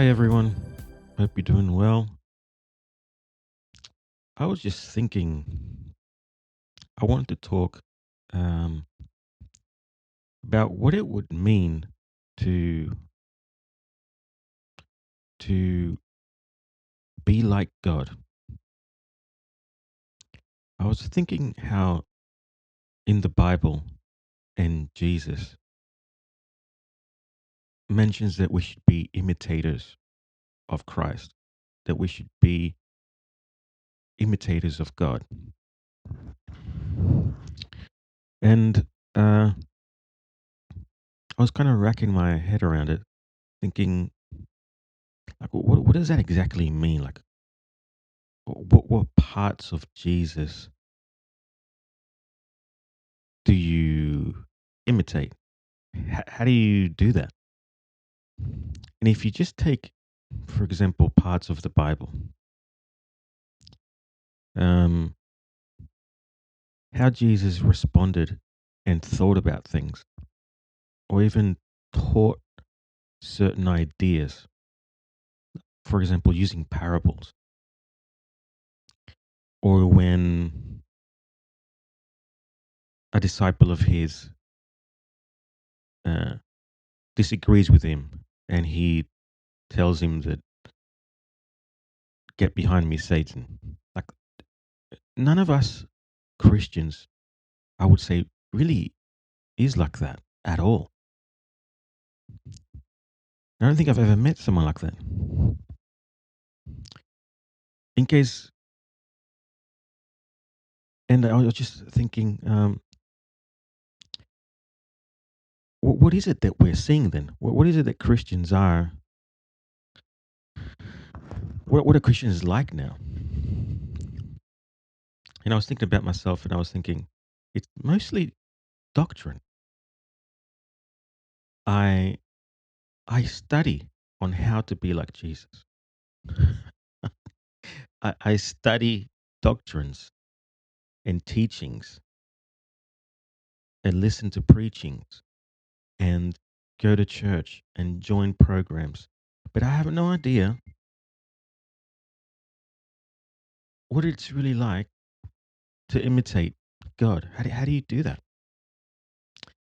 Hi, everyone. Hope you're doing well. I was just thinking, I wanted to talk um, about what it would mean to to be like God. I was thinking how in the Bible and Jesus mentions that we should be imitators of Christ, that we should be imitators of God. And I was kind of racking my head around it, thinking, like, what does that exactly mean? Like, what parts of Jesus do you imitate? How do you do that? And if you just take, for example, parts of the Bible, um, how Jesus responded and thought about things, or even taught certain ideas, for example, using parables, or when a disciple of his uh, disagrees with him and he tells him that, get behind me, Satan. Like, none of us Christians, I would say, really is like that at all. I don't think I've ever met someone like that. In case, and I was just thinking, what is it that we're seeing then? What is it that Christians are? What are Christians like now? And I was thinking about myself, and I was thinking, it's mostly doctrine. I I study on how to be like Jesus. I study doctrines and teachings and listen to preachings and go to church and join programs. But I have no idea what it's really like to imitate God. How do you do that?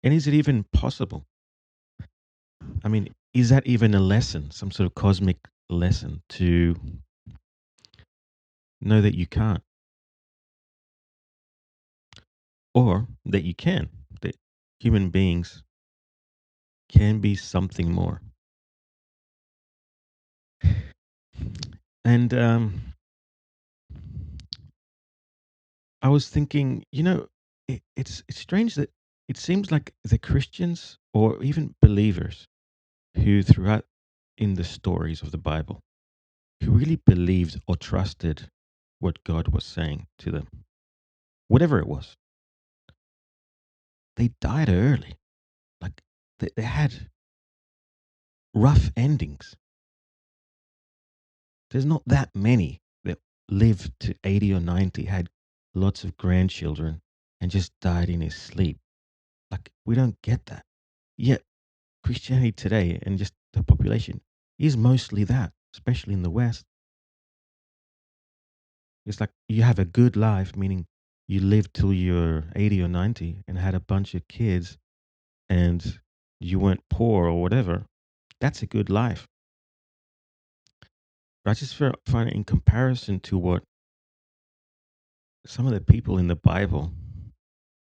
And is it even possible? I mean, is that even a lesson, some sort of cosmic lesson to know that you can't or that you can, that human beings can be something more? And I was thinking, it's strange that it seems like the Christians or even believers who throughout in the stories of the Bible, who really believed or trusted what God was saying to them, whatever it was, they died early. Like they had rough endings. There's not that many that lived to 80 or 90, had lots of grandchildren, and just died in his sleep. Like, we don't get that. Yet, Christianity today and just the population is mostly that, especially in the West. It's like you have a good life, meaning you lived till you're 80 or 90 and had a bunch of kids and you weren't poor or whatever. That's a good life. But I just find it in comparison to what some of the people in the Bible,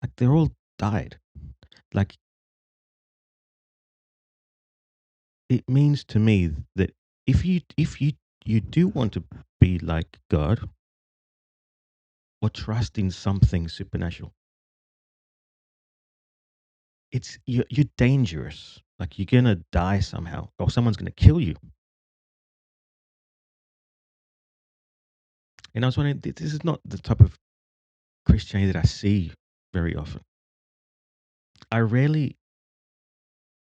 like they're all died. Like, it means to me that if you do want to be like God or trust in something supernatural, you're dangerous. Like, you're gonna die somehow, or someone's gonna kill you. And I was wondering, this is not the type of Christianity that I see very often. I rarely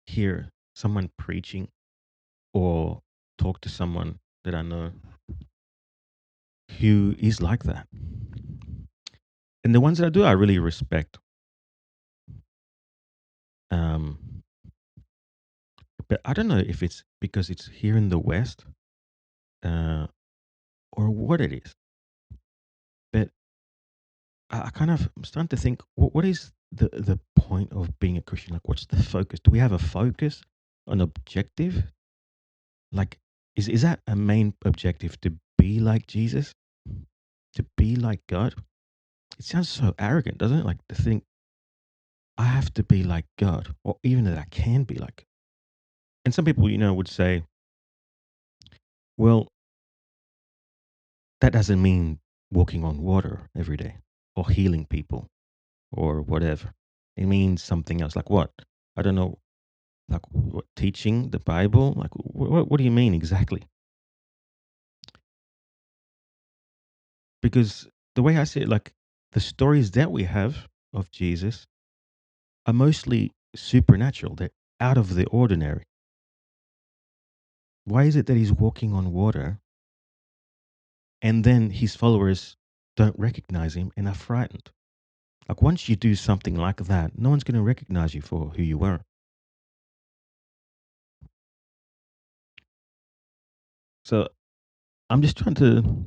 hear someone preaching or talk to someone that I know who is like that. And the ones that I do, I really respect. Um, but I don't know if it's because it's here in the West, uh, or what it is. But I kind of am starting to think, what is the point of being a Christian? Like, what's the focus? Do we have a focus, an objective? Like, is that a main objective, to be like Jesus, to be like God? It sounds so arrogant, doesn't it? Like to think I have to be like God, or even that I can be like. And some people, would say, well, that doesn't mean walking on water every day, or healing people, or whatever. It means something else. Like what? I don't know. Like what, teaching the Bible? Like what do you mean exactly? Because the way I see it, like the stories that we have of Jesus are mostly supernatural. They're out of the ordinary. Why is it that he's walking on water and then his followers don't recognize him and are frightened? Like once you do something like that, no one's going to recognize you for who you were. So I'm just trying to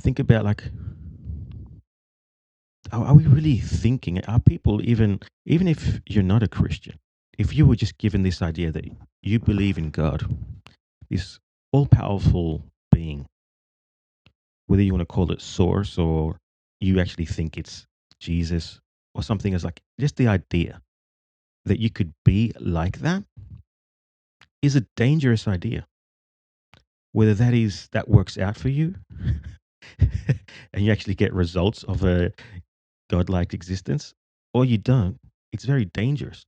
think about, like, are we really thinking? Are people, even if you're not a Christian, if you were just given this idea that you believe in God, this all powerful being, whether you want to call it source or you actually think it's Jesus or something, as like just the idea that you could be like that is a dangerous idea. Whether that works out for you and you actually get results of a godlike existence, or you don't, it's very dangerous.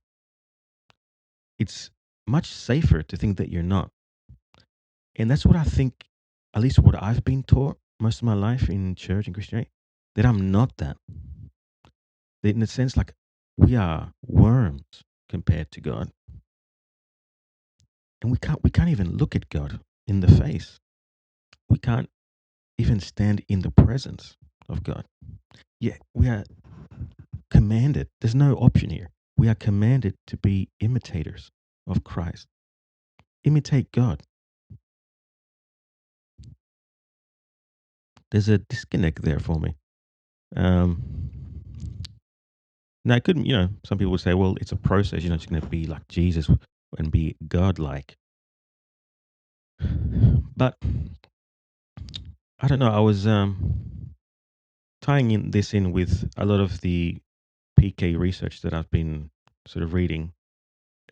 It's much safer to think that you're not. And that's what I think, at least what I've been taught most of my life in church and Christianity, that I'm not that. That in a sense, like we are worms compared to God. And we can't even look at God in the face. We can't even stand in the presence of God. Yeah, we are commanded. There's no option here. We are commanded to be imitators of Christ. Imitate God. There's a disconnect there for me. Um, Now, it couldn't, some people would say, well, it's a process. You're not just going to be like Jesus and be God-like. But I don't know. I was tying in with a lot of the PK research that I've been sort of reading.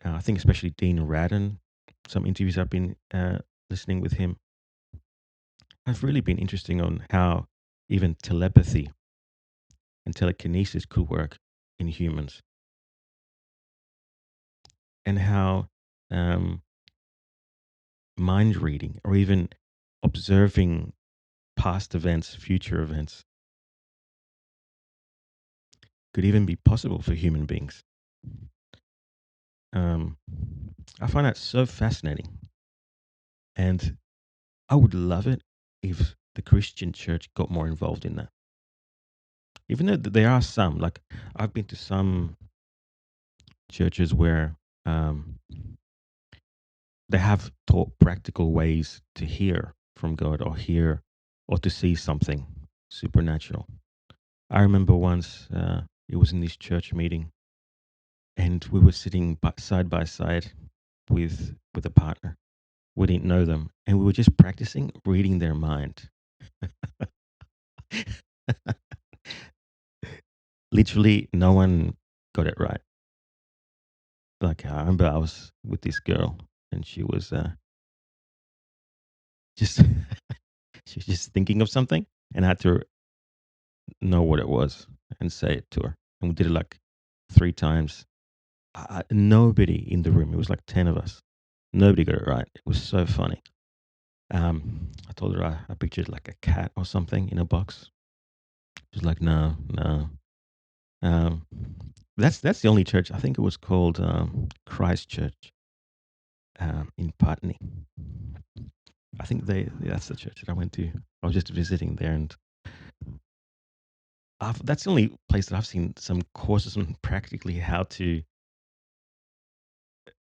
I think especially Dean Radin, some interviews I've been listening with him. I've really been interesting on how even telepathy and telekinesis could work in humans, and how um, mind reading or even observing past events, future events could even be possible for human beings. Um, I find that so fascinating. And I would love it if the Christian church got more involved in that. Even though there are some, like I've been to some churches where they have taught practical ways to hear from God, or hear or to see something supernatural. I remember once it was in this church meeting, and we were sitting side by side with a partner. We didn't know them, and we were just practicing reading their mind. Literally, no one got it right. Like I remember, I was with this girl, and she was just she was just thinking of something, and I had to know what it was and say it to her. And we did it like 3 times. Nobody in the room. It was like 10 of us. Nobody got it right. It was so funny. I told her I pictured like a cat or something in a box. She was like, no, no. Um, that's the only church. I think it was called Christ Church in Putney. I think that's the church that I went to. I was just visiting there, and that's the only place that I've seen some courses on practically how to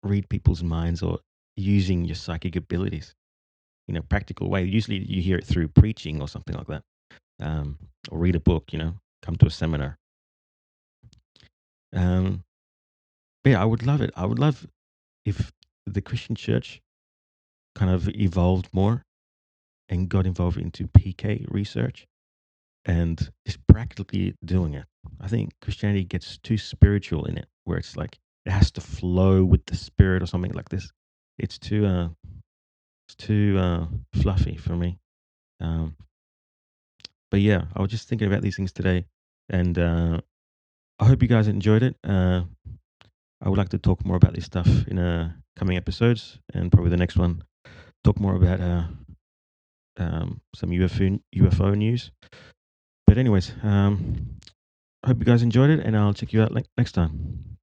read people's minds, or using your psychic abilities in a practical way. Usually, you hear it through preaching or something like that, um, or read a book. Come to a seminar. Um, but yeah, I would love it. I would love if the Christian church kind of evolved more and got involved into PK research and is practically doing it. I think Christianity gets too spiritual in it, where it's like it has to flow with the spirit or something like this. It's too fluffy for me. Um, but yeah, I was just thinking about these things today, and I hope you guys enjoyed it. I would like to talk more about this stuff in coming episodes, and probably the next one talk more about some UFO news. But anyways, I hope you guys enjoyed it, and I'll check you out next time.